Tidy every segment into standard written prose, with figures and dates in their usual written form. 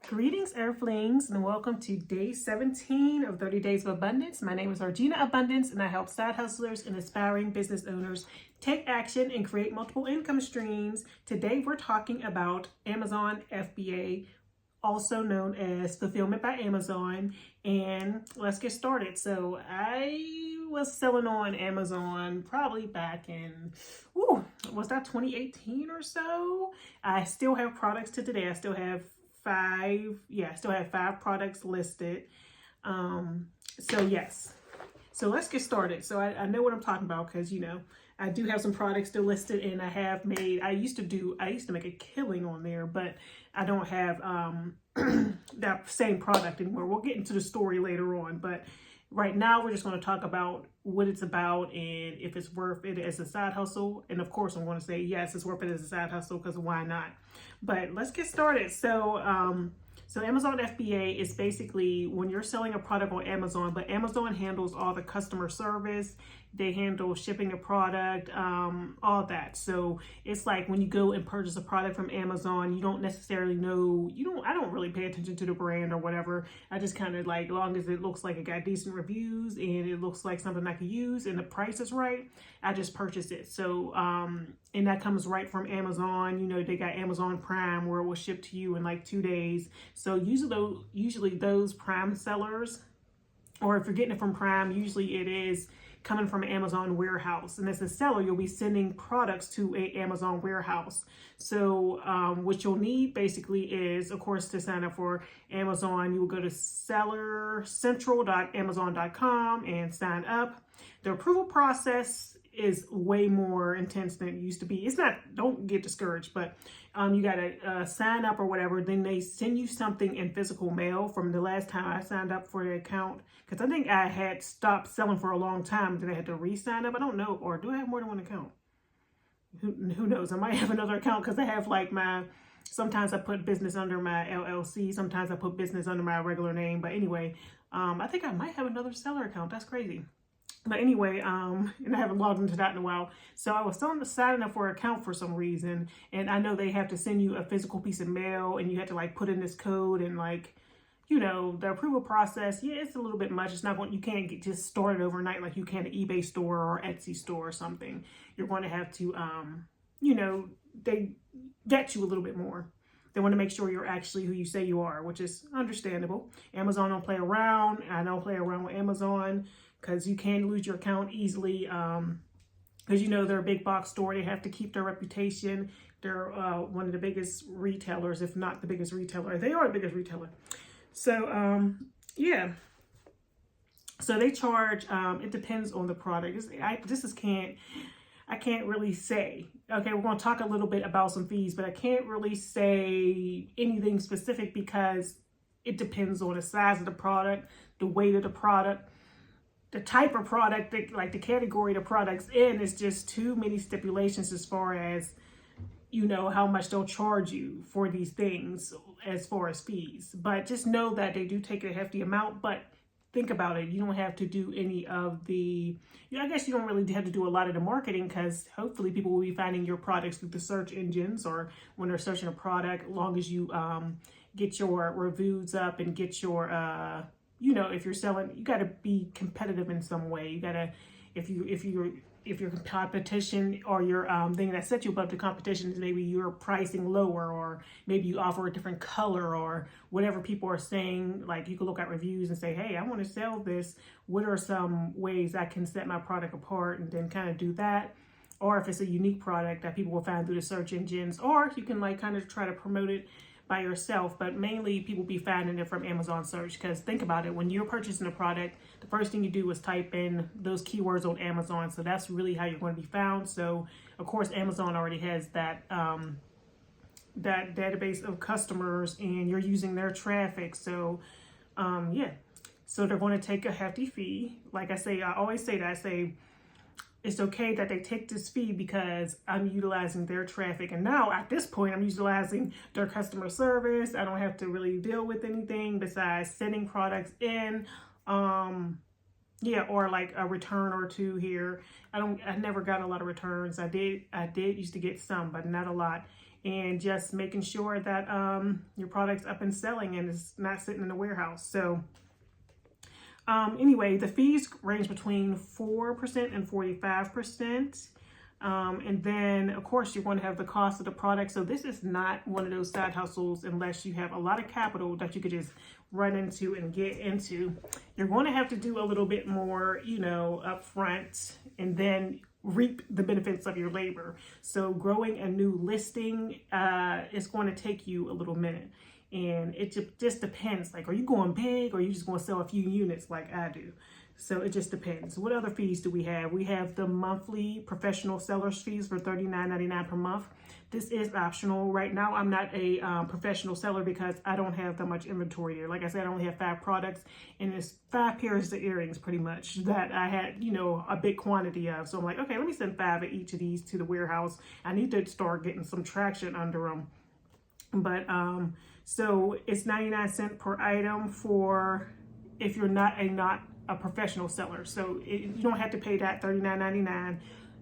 Greetings, Earthlings, and welcome to day 17 of 30 Days of Abundance. My name is Argina Abundance, and I help side hustlers and aspiring business owners take action and create multiple income streams. Today, we're talking about Amazon FBA, also known as Fulfillment by Amazon, and let's get started. So I was selling on Amazon probably back in, was that 2018 or so? I still have products to today. I still have five products listed. So let's get started. So I know what I'm talking about because, I do have some products still listed, and I used to make a killing on there, but I don't have that same product anymore. We'll get into the story later on, but right now we're just going to talk about what it's about and if it's worth it as a side hustle. And of course, I'm going to say yes, it's worth it as a side hustle, because why not? But let's get started. So Amazon FBA is basically when you're selling a product on Amazon, but Amazon handles all the customer service. They handle shipping a product, all that. So it's like when you go and purchase a product from Amazon, you don't necessarily know, I don't really pay attention to the brand or whatever. I just kind of like, long as it looks like it got decent reviews and it looks like something I could use and the price is right, I just purchase it. So, and that comes right from Amazon. They got Amazon Prime where it will ship to you in like 2 days. So usually those Prime sellers, or if you're getting it from Prime, usually it is coming from an Amazon warehouse. And as a seller, you'll be sending products to a Amazon warehouse. So what you'll need basically is, of course, to sign up for Amazon, you will go to sellercentral.amazon.com and sign up. The approval process is way more intense than it used to be. It's not, don't get discouraged, but you got to sign up or whatever. Then they send you something in physical mail. From the last time I signed up for the account, because I think I had stopped selling for a long time, then I had to re-sign up. I don't know, or do I have more than one account? Who knows? I might have another account, because I have like sometimes I put business under my LLC, sometimes I put business under my regular name. But anyway, I think I might have another seller account. That's crazy. But anyway, and I haven't logged into that in a while. So I was signing up for an account for some reason. And I know they have to send you a physical piece of mail, and you have to like put in this code, and like, the approval process, it's a little bit much. It's not going, you can't get just started overnight like you can an eBay store or Etsy store or something. You're going to have to, they get you a little bit more. They want to make sure you're actually who you say you are, which is understandable. Amazon don't play around. I don't play around with Amazon, because you can lose your account easily. Because they're a big box store. They have to keep their reputation. They're one of the biggest retailers, if not the biggest retailer. They are the biggest retailer. So, So they charge, it depends on the product. I can't really say. Okay, we're going to talk a little bit about some fees, but I can't really say anything specific because it depends on the size of the product, the weight of the product, the type of product, like the category the product's in. Is just too many stipulations as far as, how much they'll charge you for these things as far as fees. But just know that they do take a hefty amount. But think about it. You don't have to do any of the, I guess you don't really have to do a lot of the marketing, because hopefully people will be finding your products through the search engines, or when they're searching a product, as long as you get your reviews up and get your, if you're selling, you got to be competitive in some way. You got to, if your competition or your thing that sets you above the competition is maybe you're pricing lower, or maybe you offer a different color, or whatever people are saying. Like, you can look at reviews and say, hey, I want to sell this. What are some ways I can set my product apart, and then kind of do that. Or if it's a unique product that people will find through the search engines, or you can like kind of try to promote it by yourself. But mainly people be finding it from Amazon search, because think about it, when you're purchasing a product, the first thing you do is type in those keywords on Amazon. So that's really how you're going to be found. So of course Amazon already has that that database of customers, and you're using their traffic. So so they're going to take a hefty fee. Like I always say that, I say it's okay that they take this fee because I'm utilizing their traffic. And now at this point, I'm utilizing their customer service. I don't have to really deal with anything besides sending products in. Or like a return or two here. I never got a lot of returns. I did used to get some, but not a lot. and just making sure that your product's up and selling and it's not sitting in the warehouse. So anyway, the fees range between 4% and 45%. And then of course you're going to have the cost of the product. So this is not one of those side hustles unless you have a lot of capital that you could just run into and get into. You're going to have to do a little bit more, you know, upfront, and then reap the benefits of your labor. So growing a new listing is going to take you a little minute. And it just depends. Like, are you going big, or are you just going to sell a few units like I do? So it just depends. What other fees do we have? We have the monthly professional sellers fees for $39.99 per month. This is optional. Right now, I'm not a professional seller because I don't have that much inventory there. Like I said, I only have 5 products, and it's 5 pairs of earrings pretty much that I had, you know, a big quantity of. So I'm like, okay, let me send 5 of each of these to the warehouse. I need to start getting some traction under them. But so it's 99 cents per item for if you're not a professional seller. So you don't have to pay that $39.99.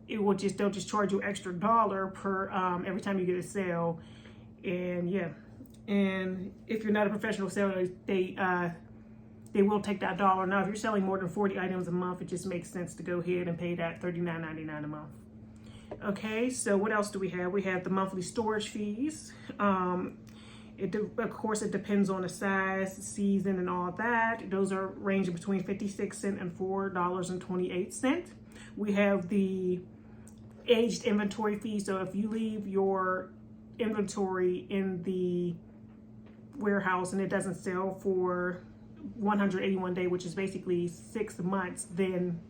They'll just charge you extra $1 per every time you get a sale. And yeah, and if you're not a professional seller, they will take that $1. Now, if you're selling more than 40 items a month, it just makes sense to go ahead and pay that $39.99 a month. Okay, so what else do we have? We have the monthly storage fees. Of course, it depends on the size, season, and all that. Those are ranging between 56 cents and $4.28. We have the aged inventory fee. So if you leave your inventory in the warehouse and it doesn't sell for 181 days, which is basically 6 months, then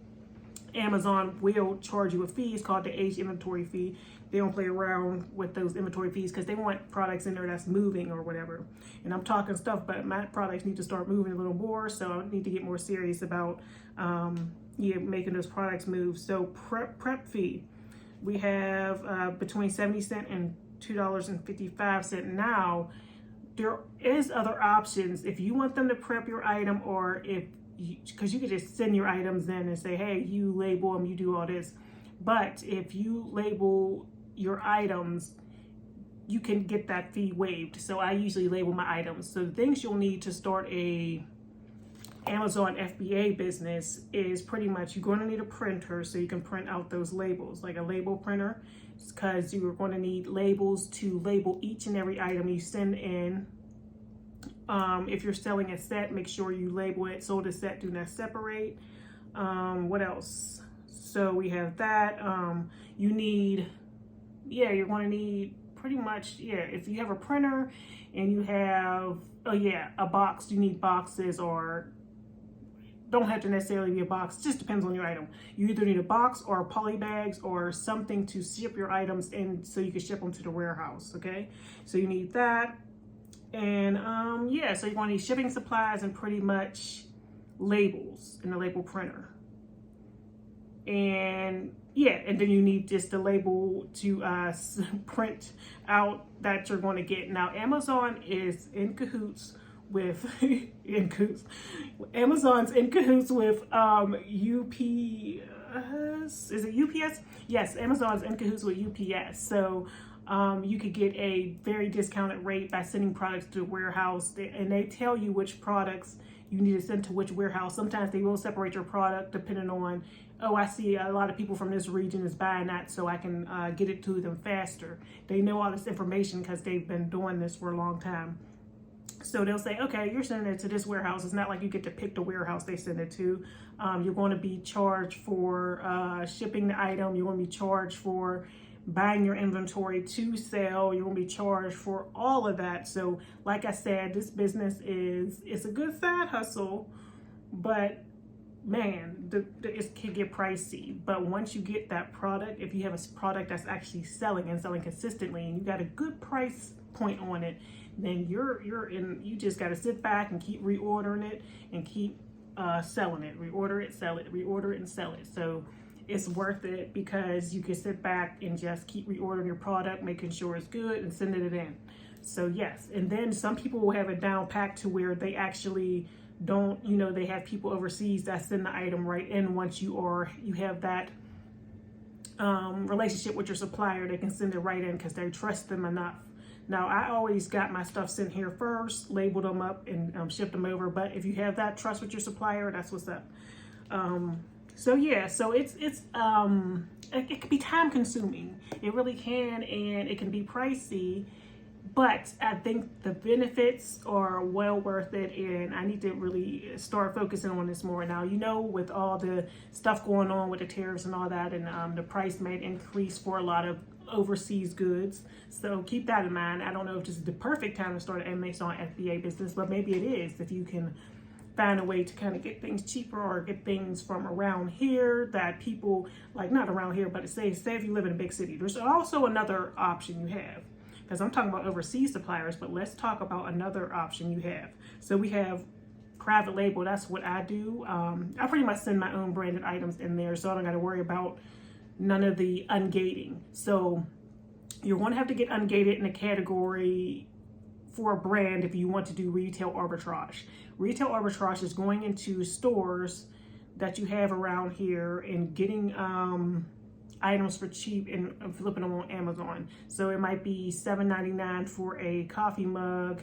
Amazon will charge you a fee. It's called the aged inventory fee. They don't play around with those inventory fees because they want products in there that's moving or whatever. And I'm talking stuff, but my products need to start moving a little more, so I need to get more serious about making those products move. So prep fee, we have between 70 cents and $2.55. Now, there is other options if you want them to prep your item, or because you could just send your items in and say, hey, you label them, you do all this. But if you label your items, you can get that fee waived. So I usually label my items. So the things you'll need to start a Amazon FBA business is pretty much you're going to need a printer so you can print out those labels, like a label printer, because you're going to need labels to label each and every item you send in. If you're selling a set, make sure you label it so the set do not separate. What else? So we have that. You're going to need pretty much, if you have a printer and you have, a box, you need boxes, or don't have to necessarily be a box. It just depends on your item. You either need a box or poly bags or something to ship your items in so you can ship them to the warehouse, okay? So you need that. And so you're going to need shipping supplies and pretty much labels in the label printer. And and then you need just the label to print out that you're going to get. Now, Amazon is in cahoots with Amazon's in cahoots with UPS. Is it UPS? Yes, Amazon's in cahoots with UPS. So you could get a very discounted rate by sending products to the warehouse, and they tell you which products you need to send to which warehouse. Sometimes they will separate your product depending on, I see a lot of people from this region is buying that, so I can get it to them faster. They know all this information because they've been doing this for a long time. So they'll say, okay, you're sending it to this warehouse. It's not like you get to pick the warehouse they send it to. You're going to be charged for shipping the item. You're going to be charged for buying your inventory to sell. You're going to be charged for all of that. So like I said, this business it's a good side hustle, but man, it can get pricey. But once you get that product, if you have a product that's actually selling and selling consistently, and you got a good price point on it, then you just got to sit back and keep reordering it and keep selling it. Reorder it, sell it, reorder it, and sell it. So it's worth it because you can sit back and just keep reordering your product, making sure it's good, and sending it in. So yes, and then some people will have it down packed to where they actually don't, they have people overseas that send the item right in. Once you have that relationship with your supplier, they can send it right in because they trust them enough. Now, I always got my stuff sent here first, labeled them up, and shipped them over. But if you have that trust with your supplier, that's what's up. So yeah, so it can be time consuming. It really can, and it can be pricey. But I think the benefits are well worth it, and I need to really start focusing on this more now. You know, with all the stuff going on with the tariffs and all that, and the price may increase for a lot of overseas goods. So keep that in mind. I don't know if this is the perfect time to start an Amazon FBA business, but maybe it is if you can find a way to kind of get things cheaper or get things from around here that people, like not around here, but say if you live in a big city. There's also another option you have. Because I'm talking about overseas suppliers, but let's talk about another option you have. So we have private label. That's what I do. I pretty much send my own branded items in there, so I don't got to worry about none of the ungating. So you're going to have to get ungated in a category for a brand if you want to do retail arbitrage. Retail arbitrage is going into stores that you have around here and getting items for cheap and flipping them on Amazon. So it might be $7.99 for a coffee mug.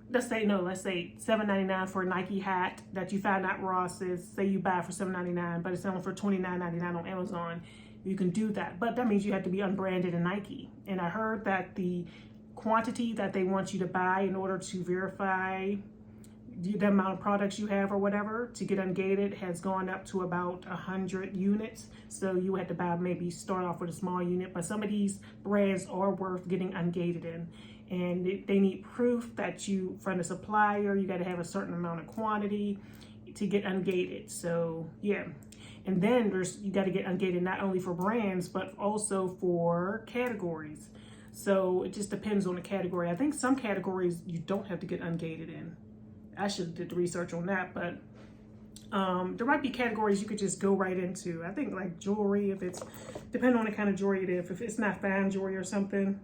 Let's say $7.99 for a Nike hat that you find at Ross's. Say you buy it for $7.99, but it's selling for $29.99 on Amazon. You can do that, but that means you have to be unbranded in Nike. And I heard that the quantity that they want you to buy in order to verify the amount of products you have or whatever to get ungated has gone up to about 100 units. So you had to buy, maybe start off with a small unit, but some of these brands are worth getting ungated in, and they need proof that you, from the supplier, you got to have a certain amount of quantity to get ungated. So yeah. And then you got to get ungated not only for brands, but also for categories. So it just depends on the category. I think some categories you don't have to get ungated in. I should have did the research on that, but there might be categories you could just go right into. I think like jewelry, if it's, depending on the kind of jewelry it is, if it's not fine jewelry or something.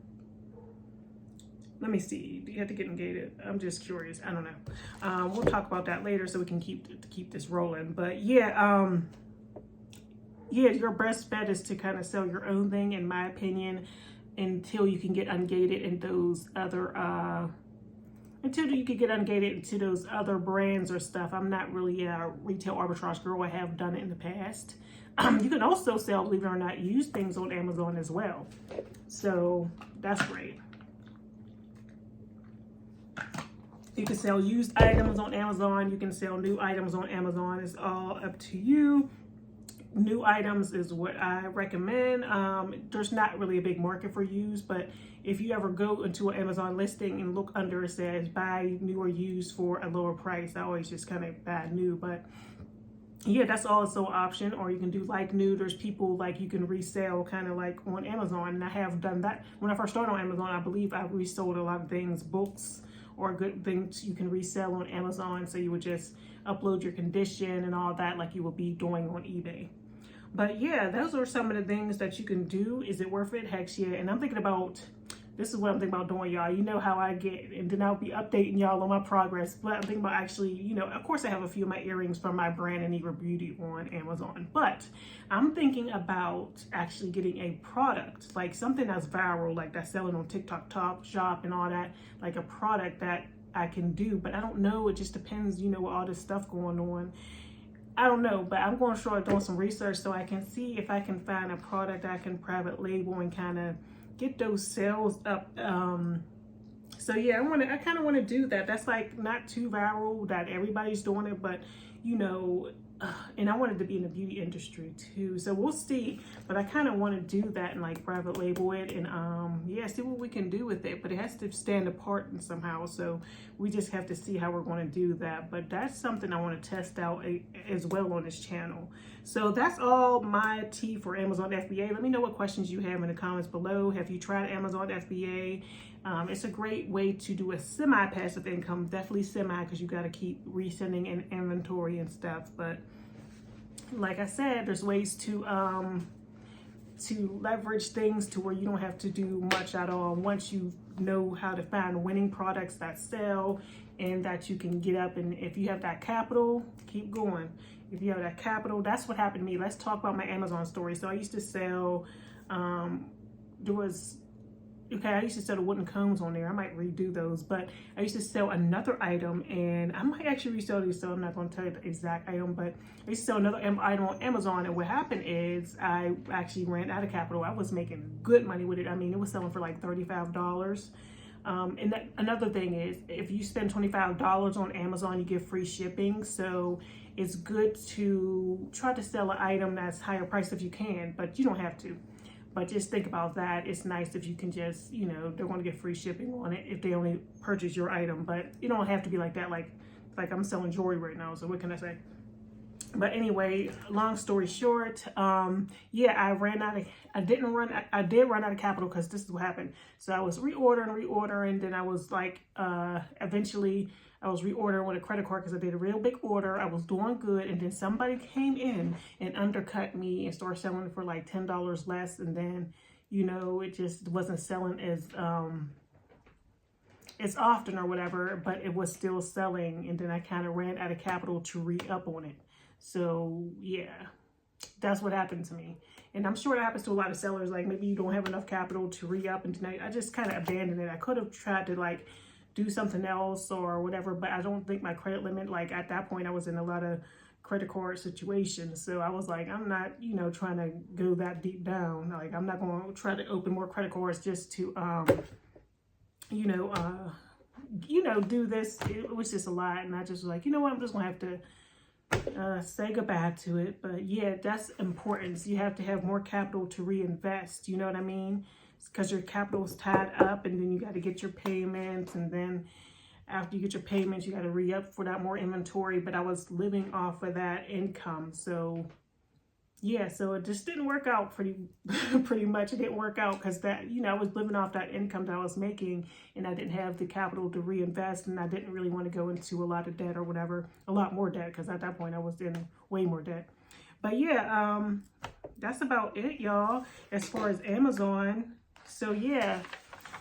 Let me see, do you have to get ungated? I'm just curious, I don't know. We'll talk about that later so we can keep this rolling. But yeah, your best bet is to kind of sell your own thing, in my opinion, until you can get ungated in those other, until you could get ungated into those other brands or stuff. I'm not really a retail arbitrage girl. I have done it in the past. You can also sell, believe it or not, used things on Amazon as well. So that's great. You can sell used items on Amazon. You can sell new items on Amazon. It's all up to you. New items is what I recommend. There's not really a big market for used, but if you ever go into an Amazon listing and look under, it says buy new or used for a lower price. I always just kind of buy new, but yeah, that's also an option. Or you can do like new. There's people like you can resell kind of like on Amazon, and I have done that. When I first started on Amazon, I believe I resold a lot of things, books, or good things you can resell on Amazon. So you would just upload your condition and all that like you would be doing on eBay. But yeah, those are some of the things that you can do. Is it worth it? Heck yeah. And I'm thinking about, this is what I'm thinking about doing, y'all. You know how I get, and then I'll be updating y'all on my progress. But I'm thinking about actually, you know, of course I have a few of my earrings from my brand and Eager Beauty on Amazon. But I'm thinking about actually getting a product, like something that's viral, like that's selling on TikTok Top Shop and all that, like a product that I can do. But I don't know. It just depends, you know, with all this stuff going on. I don't know, but I'm going to start doing some research so I can see if I can find a product I can private label and kind of get those sales up. So yeah, I kind of want to do that. That's like not too viral that everybody's doing it, but you know, and I wanted to be in the beauty industry too. So we'll see, but I kind of want to do that and like private label it and yeah, see what we can do with it. But it has to stand apart and somehow. So we just have to see how we're going to do that. But that's something I want to test out as well on this channel. So that's all my tea for Amazon FBA. Let me know what questions you have in the comments below. Have you tried Amazon FBA? It's a great way to do a semi-passive income, definitely semi, because you got to keep resending in inventory and stuff. But like I said, there's ways to leverage things to where you don't have to do much at all once you know how to find winning products that sell and that you can get up. And if you have that capital, keep going. If you have that capital, that's what happened to me. Let's talk about my Amazon story. So I used to sell, Okay, I used to sell the wooden combs on there. I might redo those, but I used to sell another item, and I might actually resell these, so I'm not going to tell you the exact item, but I used to sell another item on Amazon, and what happened is I actually ran out of capital. I was making good money with it. I mean, it was selling for like $35. And another thing is, if you spend $25 on Amazon, you get free shipping. So it's good to try to sell an item that's higher priced if you can, but you don't have to. But just think about that. It's nice if you can just, you know, they're going to get free shipping on it if they only purchase your item. But you don't have to be like that. Like I'm selling jewelry right now. So what can I say? But anyway, long story short, yeah, I did run out of capital, because this is what happened. So I was reordering, then I was like, eventually I was reordering with a credit card because I did a real big order. I was doing good, and then somebody came in and undercut me and started selling for like $10 less, and then, you know, it just wasn't selling as often or whatever, but it was still selling, and then I kind of ran out of capital to re-up on it. So yeah, that's what happened to me. And I'm sure it happens to a lot of sellers. Like maybe you don't have enough capital to re-up, and tonight I just kind of abandoned it. I could have tried to like do something else or whatever, but I don't think my credit limit, like at that point I was in a lot of credit card situations. So I was like, I'm not, you know, trying to go that deep down. Like I'm not going to try to open more credit cards just to, you know, do this. It was just a lot. And I just was like, you know what, I'm just going to have to say goodbye to it. But yeah, that's important. So you have to have more capital to reinvest, you know what I mean? Because your capital is tied up, and then you got to get your payments, and then after you get your payments, you got to re-up for that more inventory. But I was living off of that income, so yeah, so it just didn't work out pretty much. It didn't work out because that, you know, I was living off that income that I was making, and I didn't have the capital to reinvest, and I didn't really want to go into a lot of debt or whatever, a lot more debt, because at that point I was in way more debt. But yeah, that's about it, y'all, as far as Amazon. So yeah,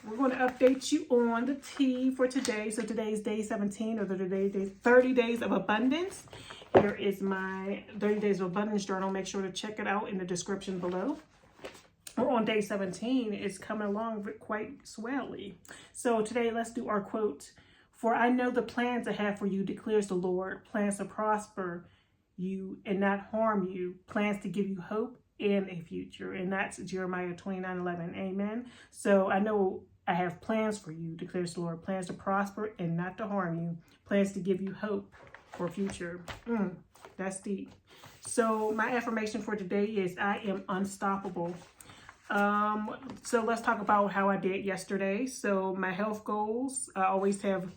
we're going to update you on the tea for today. So today is day 17 of the 30 days of abundance. Here is my 30 days of abundance journal. Make sure to check it out in the description below. We're on day 17. It's coming along quite swellly. So today, let's do our quote. For I know the plans I have for you, declares the Lord, plans to prosper you and not harm you, plans to give you hope and a future. And that's Jeremiah 29:11. Amen. So I know I have plans for you, declares the Lord, plans to prosper and not to harm you, plans to give you hope for future. That's deep. So my affirmation for today is I am unstoppable. So let's talk about how I did yesterday. So my health goals, I always have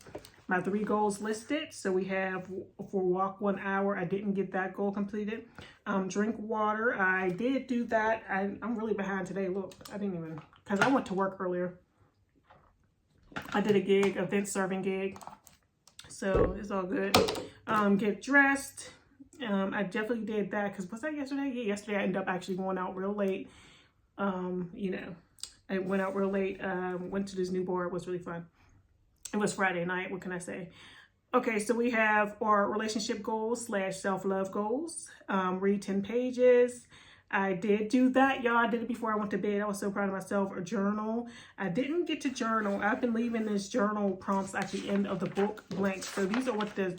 my 3 goals listed. So we have for walk 1 hour. I didn't get that goal completed. Drink water. I did do that. I'm really behind today. Look, I didn't even, because I went to work earlier. I did a gig, event serving gig. So it's all good. Get dressed. I definitely did that, because was that yesterday? Yeah, yesterday I ended up actually going out real late. You know, I went out real late. Went to this new bar. It was really fun. It was Friday night. What can I say? Okay, so we have our relationship goals / self-love goals. Read 10 pages. I did do that, y'all. I did it before I went to bed. I was so proud of myself. A journal. I didn't get to journal. I've been leaving this journal prompts at the end of the book blank. So these are what the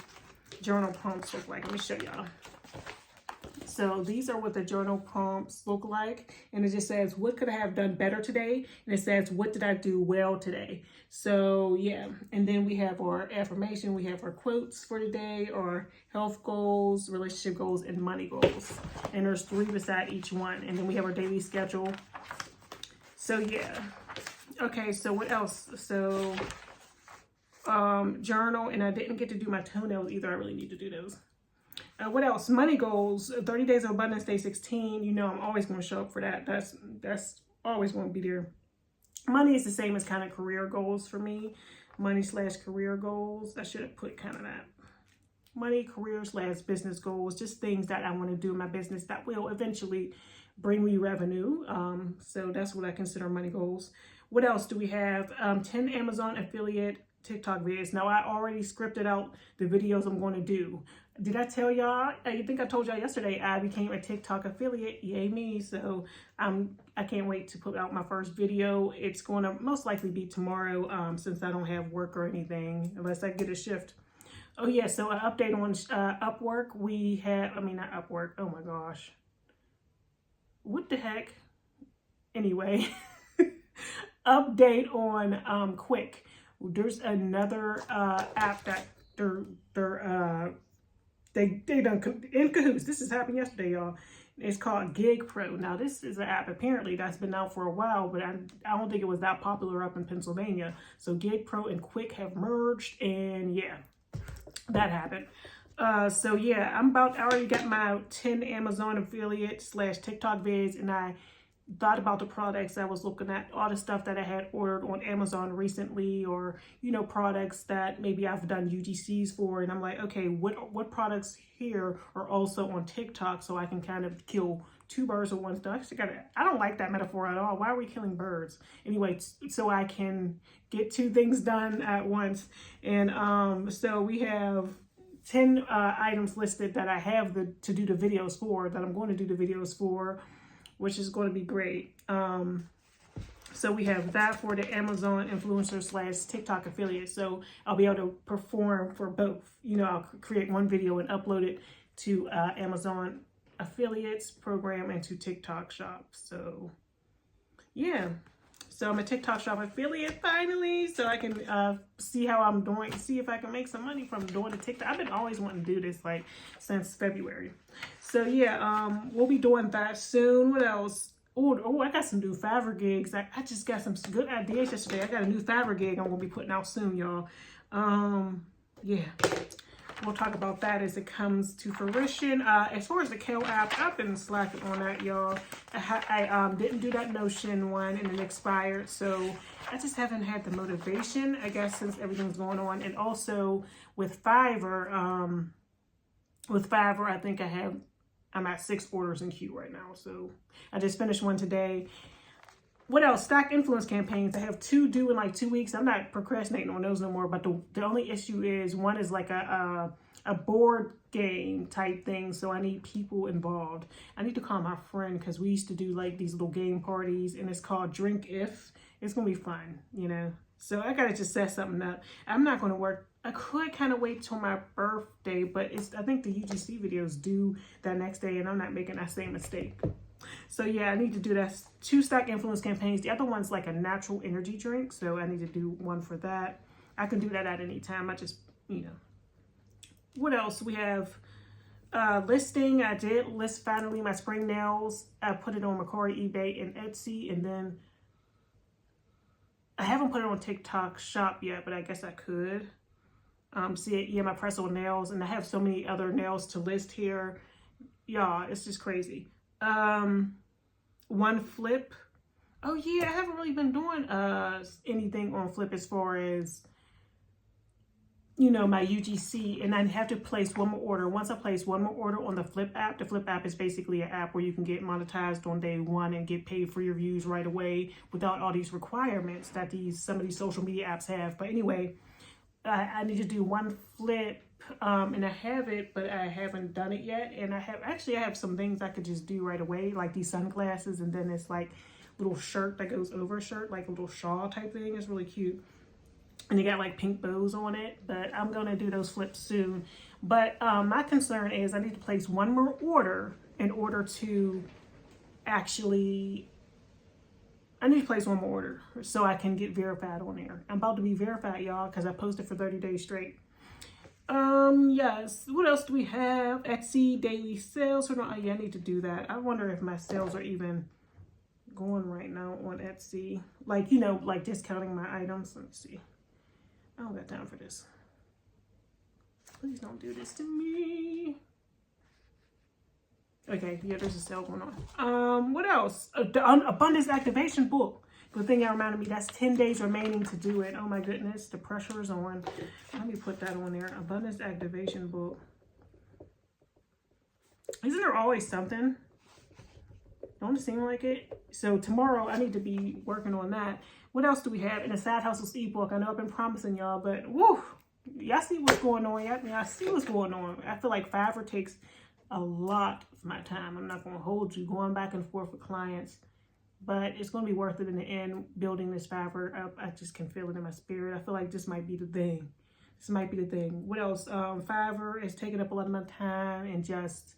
journal prompts look like. Let me show y'all. So these are what the journal prompts look like. And it just says, what could I have done better today? And it says, what did I do well today? So yeah. And then we have our affirmation. We have our quotes for today, our health goals, relationship goals, and money goals. And there's 3 beside each one. And then we have our daily schedule. So yeah. Okay, so what else? So journal, and I didn't get to do my toenails either. I really need to do those. What else? Money goals, 30 days of abundance, day 16. You know, I'm always going to show up for that. That's always going to be there. Money is the same as kind of career goals for me. Money / career goals. I should have put kind of that. Money, career / business goals. Just things that I want to do in my business that will eventually bring me revenue. So that's what I consider money goals. What else do we have? 10 Amazon affiliate TikTok videos. Now I already scripted out the videos I'm going to do. Did I tell y'all? I think I told y'all yesterday I became a TikTok affiliate. Yay me. So I can't wait to put out my first video. It's going to most likely be tomorrow since I don't have work or anything unless I get a shift. Oh yeah, so an update on Upwork. We have, I mean not Upwork. Oh my gosh. What the heck? Anyway, update on Quick. There's another app that they done in cahoots. This has happened yesterday, y'all. It's called Gig Pro. Now, this is an app apparently that's been out for a while, but I don't think it was that popular up in Pennsylvania. So Gig Pro and Quick have merged, and yeah, that happened. So yeah, I already got my 10 Amazon affiliate / TikTok vids, and I thought about the products I was looking at, all the stuff that I had ordered on Amazon recently, or, you know, products that maybe I've done UGCs for. And I'm like, okay, what products here are also on TikTok so I can kind of kill two birds with one stone. I don't like that metaphor at all. Why are we killing birds? Anyway, so I can get two things done at once. And so we have 10 items listed that I have to do the videos for, that I'm going to do the videos for, which is going to be great. So we have that for the Amazon influencer / TikTok affiliate. So I'll be able to perform for both. You know, I'll create one video and upload it to Amazon affiliates program and to TikTok shop. So yeah, so I'm a TikTok shop affiliate finally, so I can see how I'm doing, see if I can make some money from doing the TikTok. I've been always wanting to do this like since February. So yeah, we'll be doing that soon. What else? Oh, I got some new Fiverr gigs. I just got some good ideas yesterday. I got a new Fiverr gig I'm gonna be putting out soon, y'all. Yeah, we'll talk about that as it comes to fruition. As far as the Kale app, I've been slacking on that, y'all. I didn't do that Notion one and it expired, so I just haven't had the motivation, I guess, since everything's going on. And also with Fiverr, I think I'm at 6 orders in queue right now. So I just finished one today. What else? Stock influence campaigns. I have 2 due in like 2 weeks. I'm not procrastinating on those no more. But the only issue is one is like a board game type thing. So I need people involved. I need to call my friend because we used to do like these little game parties, and it's called Drink If. It's going to be fun, you know. So I got to just set something up. I'm not going to work. I could kind of wait till my birthday, but I think the UGC videos due that next day, and I'm not making that same mistake. So yeah, I need to do that. 2 stock influence campaigns. The other one's like a natural energy drink, so I need to do one for that. I can do that at any time. I just, you know. What else? We have listing. I did list finally my spring nails. I put it on Mercari, eBay, and Etsy, and then I haven't put it on TikTok shop yet, but I guess I could. See it, yeah, my press-on nails, and I have so many other nails to list here. Y'all, it's just crazy. One Flip. Oh yeah, I haven't really been doing anything on Flip as far as, you know, my UGC, and I have to place one more order. Once I place one more order on the Flip app, the Flip app is basically an app where you can get monetized on day 1 and get paid for your views right away without all these requirements that some of these social media apps have. But anyway, I need to do one Flip, and I have it, but I haven't done it yet. And I have some things I could just do right away, like these sunglasses, and then it's like little shirt that goes over a shirt, like a little shawl type thing. It's really cute. And they got like pink bows on it, but I'm going to do those flips soon. But my concern is I need to place one more order in order to actually, I need to place one more order so I can get verified on there. I'm about to be verified, y'all, because I posted for 30 days straight. Yes. What else do we have? Etsy daily sales. Oh, yeah, I need to do that. I wonder if my sales are even going right now on Etsy. Like, you know, like discounting my items. Let me see. I don't got time for this. Please don't do this to me. Okay, yeah, there's a sale going on. What else? The abundance activation book. Good thing y'all reminded me. That's 10 days remaining to do it. Oh my goodness, the pressure is on. Let me put that on there. Abundance activation book. Isn't there always something? Don't it seem like it? So tomorrow I need to be working on that. What else do we have in the Side Hustles ebook? I know I've been promising y'all, but woo, Y'all see what's going on. Y'all see what's going on. I feel like Fiverr takes a lot of my time. I'm not going to hold you going back and forth with clients, but it's going to be worth it in the end, building this Fiverr up. I just can feel it in my spirit. I feel like this might be the thing. This might be the thing. What else? Fiverr is taking up a lot of my time, and just,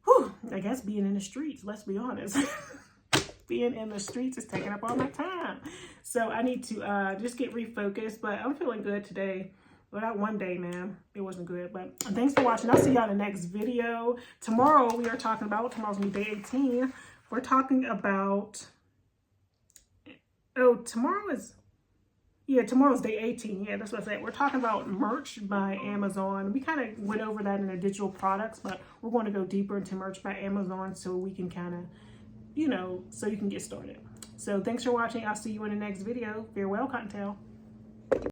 whew, I guess being in the streets, let's be honest. Being in the streets is taking up all my time. So I need to just get refocused, but I'm feeling good today. Well, that one day, man, it wasn't good. But thanks for watching. I'll see y'all in the next video. Tomorrow, we are talking about, tomorrow's going to be day 18. We're talking about, tomorrow's day 18. Yeah, that's what I said. We're talking about merch by Amazon. We kind of went over that in the digital products, but we're going to go deeper into merch by Amazon so we can kind of, so you can get started. So thanks for watching. I'll see you in the next video. Farewell, Cottontail.